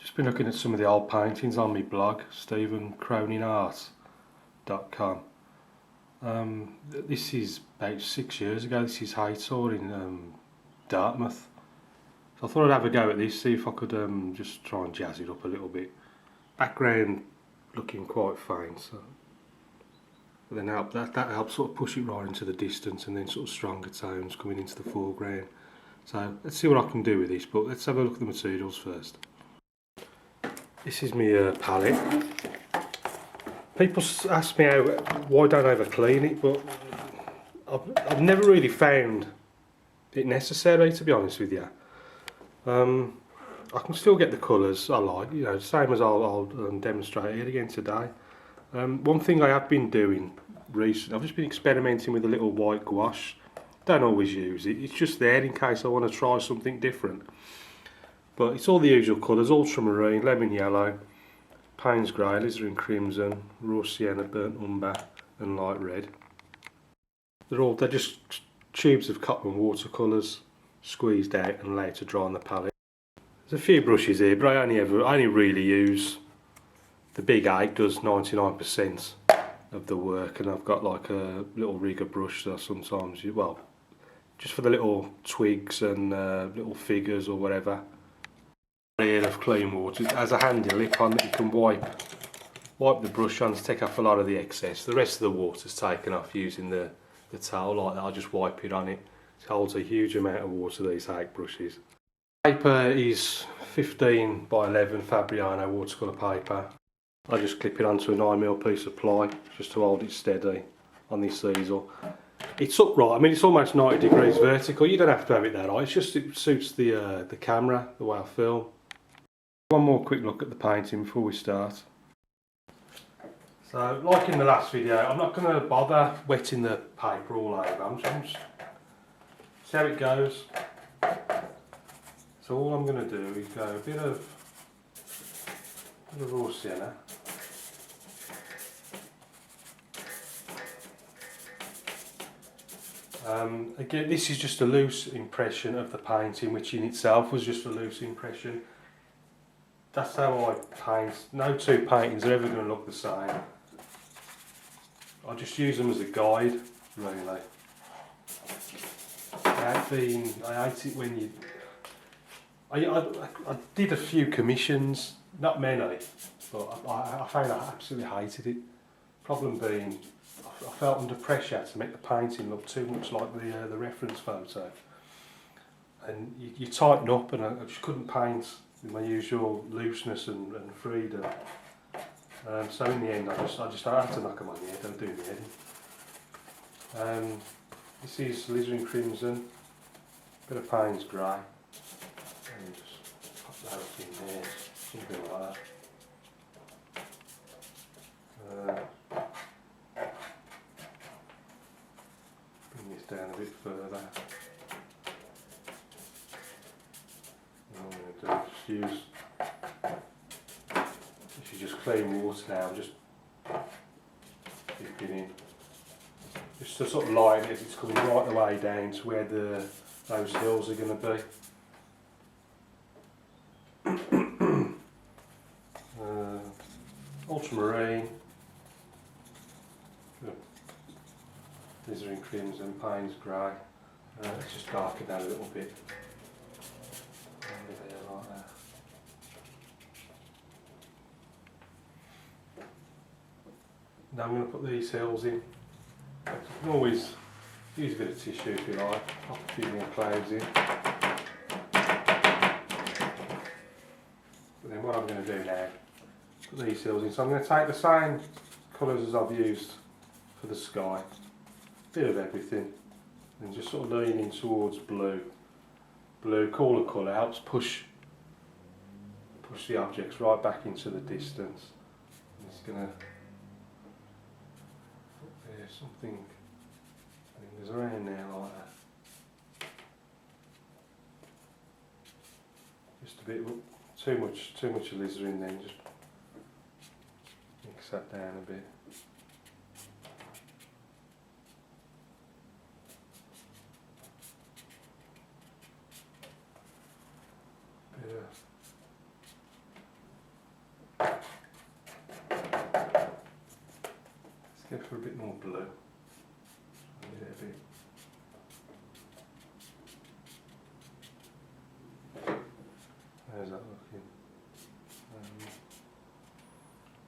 Just been looking at some of the old paintings on my blog, stephencroninart.com. This is about 6 years ago. This is Haytor in Dartmouth. So I thought I'd have a go at this, see if I could just try and jazz it up a little bit. Background looking quite faint, so but then that helps sort of push it right into the distance, and then sort of stronger tones coming into the foreground. So let's see what I can do with this, but let's have a look at the materials first. This is my palette. People ask me why don't I ever clean it, but I've never really found it necessary, to be honest with you. I can still get the colours I like, you know, same as I'll demonstrate it again today. One thing I have been doing recently, I've just been experimenting with a little white gouache. Don't always use it, it's just there in case I want to try something different. But it's all the usual colours: ultramarine, lemon yellow, Payne's grey, alizarin crimson, raw sienna, burnt umber and light red. They're just tubes of Cotman watercolours squeezed out and allowed to dry on the palette. There's a few brushes here, but I only really use the big hake. Does 99% of the work, and I've got like a little rigger brush that I sometimes use, well, just for the little twigs and little figures or whatever. Here of clean water, it has a handy lip on that you can wipe the brush on to take off a lot of the excess. The rest of the water's taken off using the towel like that. I'll just wipe it on it. It holds a huge amount of water, these hake brushes. Paper is 15 by 11 Fabriano Watercolour Paper. I just clip it onto a 9mm piece of ply just to hold it steady on this easel. It's upright, I mean it's almost 90 degrees vertical. You don't have to have it that high, it suits the camera, the way I film. One more quick look at the painting before we start. So, like in the last video, I'm not going to bother wetting the paper all over. I'm just see how it goes. So all I'm going to do is go a bit of raw sienna. Again, this is just a loose impression of the painting, which in itself was just a loose impression. That's how I paint. No two paintings are ever going to look the same. I just use them as a guide, really. I hate it when you... I did a few commissions, not many, but I found I absolutely hated it. Problem being, I felt under pressure to make the painting look too much like the reference photo. And you tighten up, and I just couldn't paint with my usual looseness and freedom. So in the end I just had to knock them on the head, don't do the head. This is alizarin crimson, bit of Payne's grey, and just pop that up in there, something like that. Bring this down a bit further. And I'm going to do use, this is just clean water now, just dipping in, just to sort of line it as it's coming right the way down to where those hills are going to be. Ultramarine, alizarin crimson, Payne's grey. Let's just darken that a little bit. Like that. Now I'm going to put these hills in. You can always use a bit of tissue if you like, pop a few more clouds in. But then what I'm going to do now, put these hills in. So I'm going to take the same colours as I've used for the sky, a bit of everything, and just sort of leaning towards blue. Blue, cooler colour, helps push the objects right back into the distance. I'm just going to put there something, I think there's around there like that. Just a bit, too much alizarin then, just mix that down a bit. Let's go for a bit more blue. A little bit. How's that looking?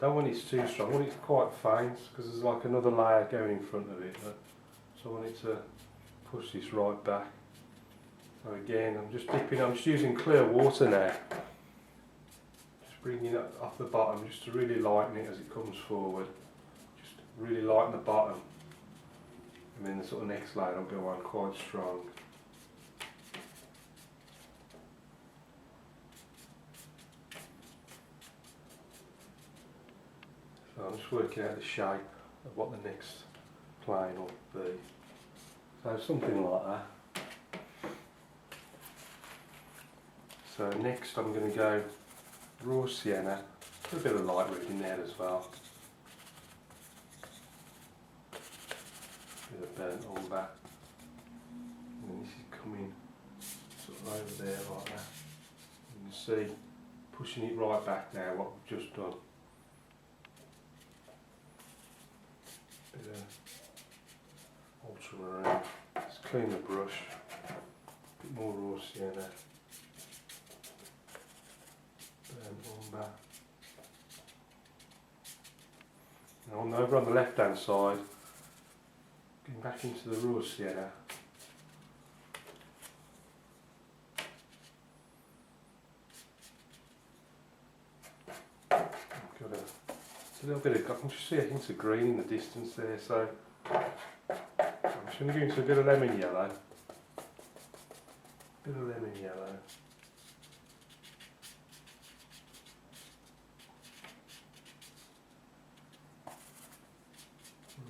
Don't want it too strong, I want it quite faint because there's like another layer going in front of it. So I want it to push this right back. So again, I'm just using clear water now. Just bringing it off the bottom just to really lighten it as it comes forward. Just really lighten the bottom. And then the sort of next layer will go on quite strong. So I'm just working out the shape of what the next plane will be. So something like that. So next I'm going to go raw sienna, put a bit of light red in there as well. Bit of burnt umber. And then this is coming sort of over there like that. You can see, pushing it right back now what we've just done. Bit of ultramarine. Let's clean the brush. A bit more raw sienna. And over on the left hand side, getting back into the raw sienna. It's a little bit of, I can just see a hint of green in the distance there, so I'm just going to go into a bit of lemon yellow. Bit of lemon yellow.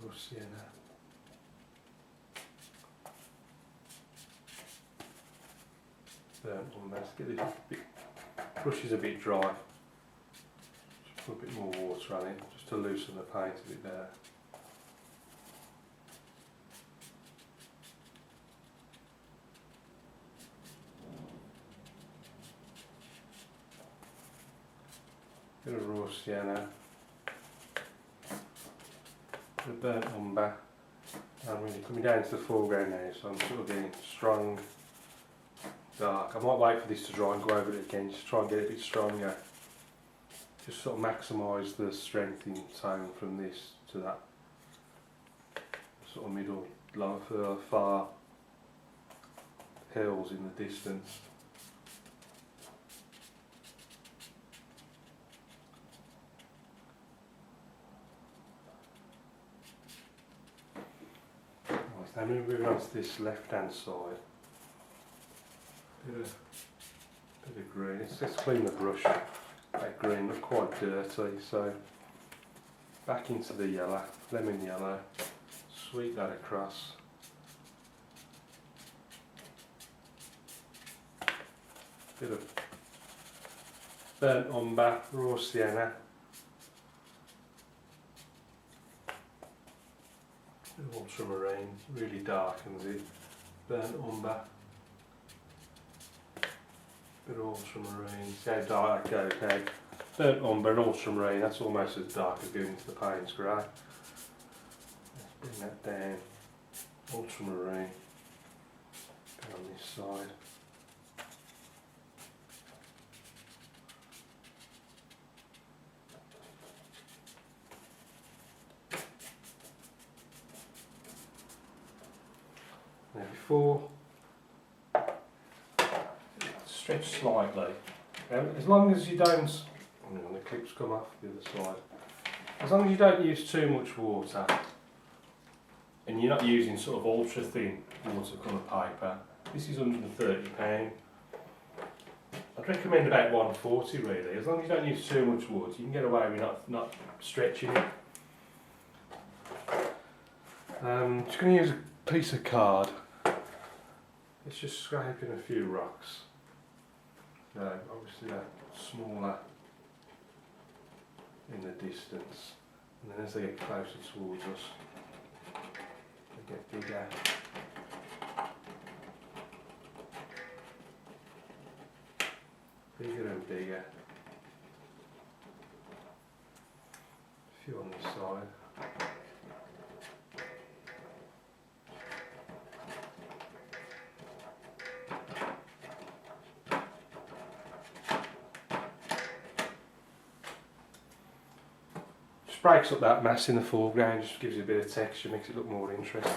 Raw sienna. Burnt umber. Let's get this bit, brush is a bit dry. Just put a bit more water on it, just to loosen the paint a bit there. Bit of raw sienna. The burnt umber. I'm really coming down to the foreground now, so I'm sort of getting strong, dark. I might wait for this to dry and go over it again, just try and get it a bit stronger. Just sort of maximise the strength in tone from this to that sort of middle, like far hills in the distance. Now moving on to this left hand side, bit of green. Let's clean the brush. That green looked quite dirty, so back into the yellow, lemon yellow, sweep that across. Bit of burnt umber, raw sienna. Ultramarine, really darkens it. Burnt umber. Bit of ultramarine. See how dark that goes now. Burnt umber and ultramarine, that's almost as dark as going into the Payne's grey. Let's bring that down. Ultramarine. Go on this side. Now before, stretch slightly. As long as you don't, the clips come off the other side. As long as you don't use too much water, and you're not using sort of ultra thin watercolour paper. This is £130. I'd recommend about 140 really. As long as you don't use too much water, you can get away with not stretching it. Just going to use a piece of card. It's just scraping a few rocks. Obviously they're smaller in the distance, and then as they get closer towards us, they get bigger. Bigger and bigger. A few on this side. Just breaks up that mass in the foreground, just gives it a bit of texture, makes it look more interesting.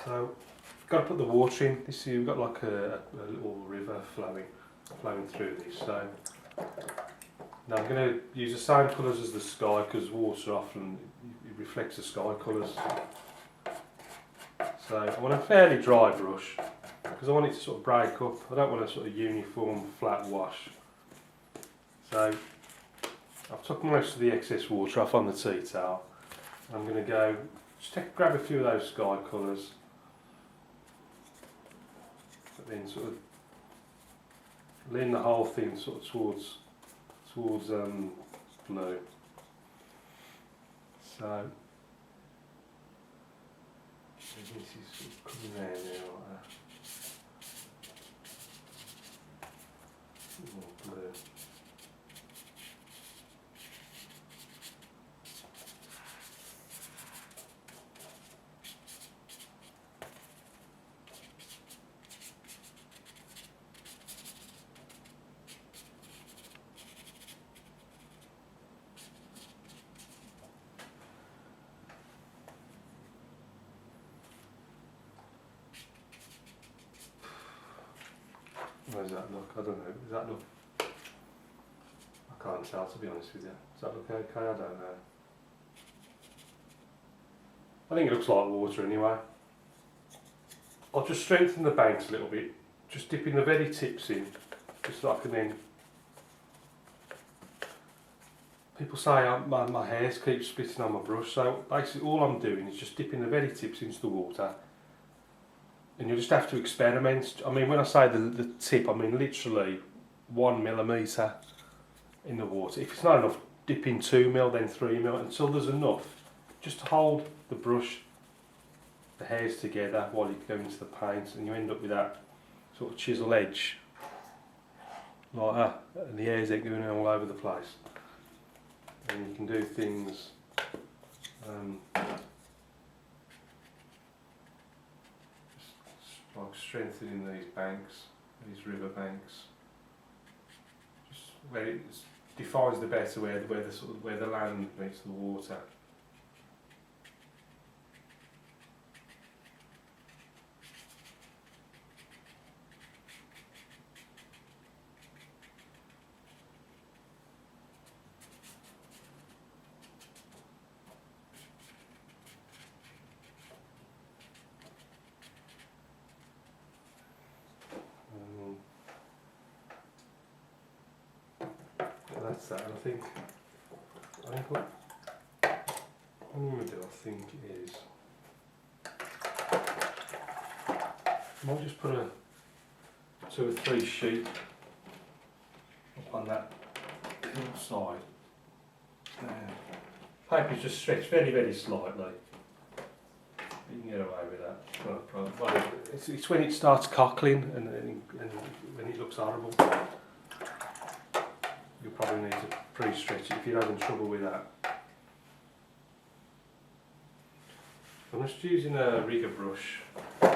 So, we've got to put the water in. This here, we've got like a little river flowing through this. So, now I'm going to use the same colours as the sky, because water often it reflects the sky colours. So I want a fairly dry brush, because I want it to sort of break up. I don't want a sort of uniform flat wash. So I've took most of the excess water off on the tea towel. I'm going to go, grab a few of those sky colours, but then sort of lean the whole thing sort of towards blue. So this is sort of coming down there like that. More blue. How does that look? I don't know. Does that look? I can't tell, to be honest with you. Does that look okay? I don't know. I think it looks like water anyway. I'll just strengthen the banks a little bit, just dipping the very tips in, just so I can then. People say my hairs keep splitting on my brush, so basically all I'm doing is just dipping the very tips into the water. And you'll just have to experiment. I mean, when I say the tip, I mean literally 1 millimetre in the water. If it's not enough, dip in 2 mil, then 3 mil, until there's enough just to hold the brush, the hairs together while you go into the paint, and you end up with that sort of chisel edge, like that, and the hairs ain't going all over the place. And you can do things. Like strengthening these banks, these river banks, just where it defines the better where the land meets the water. That's that, and I think what I'm going to do, I think, is I might just put a 2 or 3 sheet up on that little side. Paper's just stretched very, very slightly. You can get away with that. Well, it's when it starts cockling and when it looks horrible. You'll probably need to pre-stretch it if you're having trouble with that. I'm just using a rigger brush, and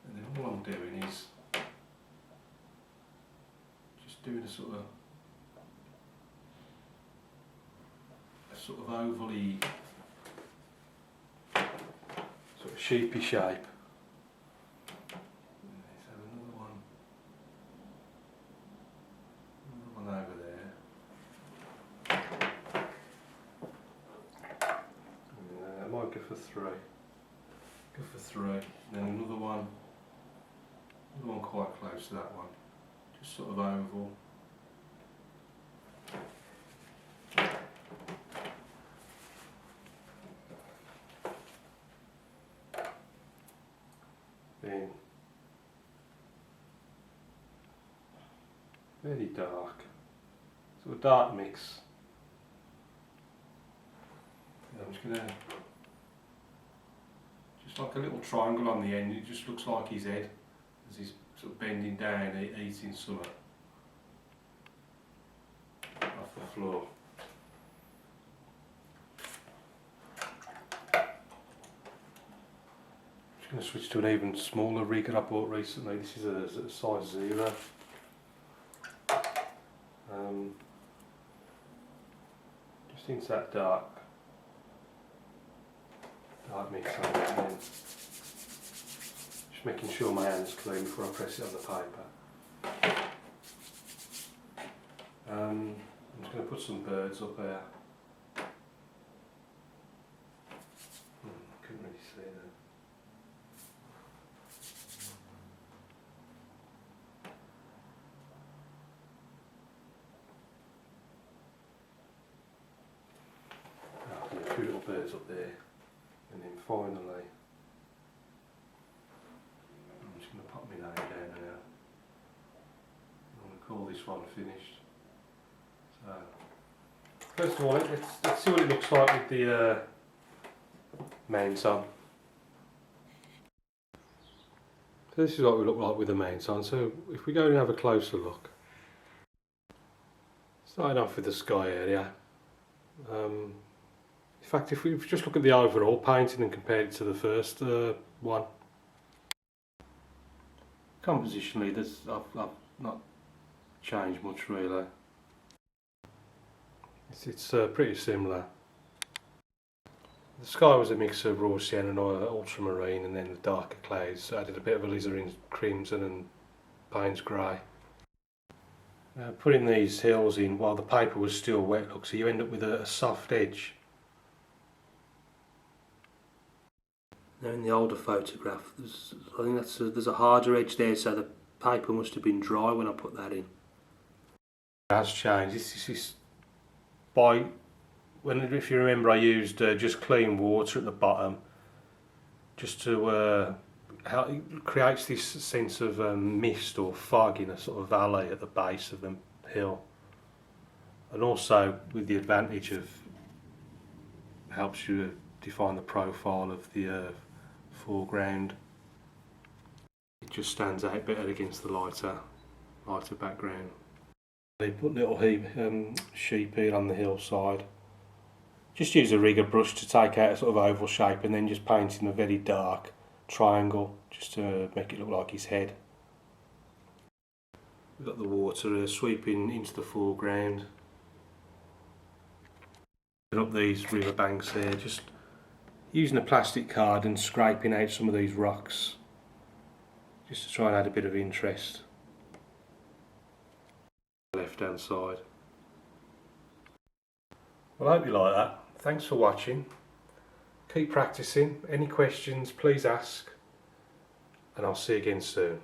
then all I'm doing is just doing a sort of ovally, sort of sheepy shape. Over there. I might go for 3. Go for 3. Then another one quite close to that one. Just sort of oval. Then very dark. So a dark mix. I'm just going to, just like a little triangle on the end, it just looks like his head as he's sort of bending down, eating something off the floor. Just going to switch to an even smaller rig that I bought recently. This is a size 0. Just into that dark mix on it, and then just making sure my hand's clean before I press it on the paper. I'm just going to put some birds up there. Couldn't really see them. A few little birds up there, and then finally I'm just going to pop my name down now. I'm going to call this one finished. So first of all, let's see what it looks like with the mains on. So this is what we look like with the mains on. So if we go and have a closer look, starting off with the sky area. In fact, if we just look at the overall painting and compare it to the first one, compositionally, I've not changed much really. It's pretty similar. The sky was a mix of raw sienna and ultramarine, and then the darker clouds added a bit of alizarin crimson and Payne's grey. Putting these hills in while the paper was still wet, look, so you end up with a soft edge. Now in the older photograph, I think there's a harder edge there, so the paper must have been dry when I put that in. It has changed. This is if you remember, I used just clean water at the bottom, just to how it creates this sense of mist or fog in a sort of valley at the base of the hill, and also with the advantage of helps you define the profile of the foreground. It just stands out better against the lighter background. They put little sheep here on the hillside. Just use a rigger brush to take out a sort of oval shape, and then just paint in a very dark triangle just to make it look like his head. We've got the water sweeping into the foreground. And up these river banks here, just using a plastic card and scraping out some of these rocks just to try and add a bit of interest. Left hand side. Well, I hope you like that. Thanks for watching. Keep practicing. Any questions, please ask, and I'll see you again soon.